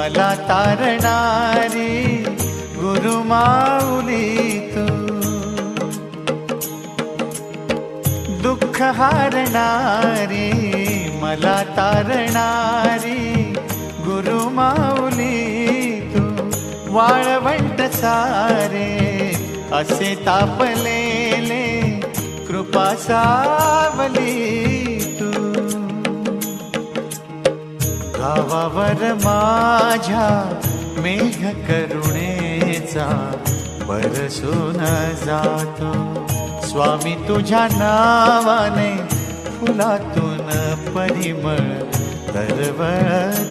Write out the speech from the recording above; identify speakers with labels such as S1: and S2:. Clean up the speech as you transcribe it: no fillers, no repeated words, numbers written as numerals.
S1: मला तारणारी गुरुमाऊली तू, दुःख हारणारी मला तारणारी गुरुमाऊली तू, वाळवंट सारे असे तापलेले कृपा सावली तू, गावावर माझ्या मेघ करुणेचा बरसून जातो, स्वामी तुझ्या नावाने फुलातून परिमळ दरवळ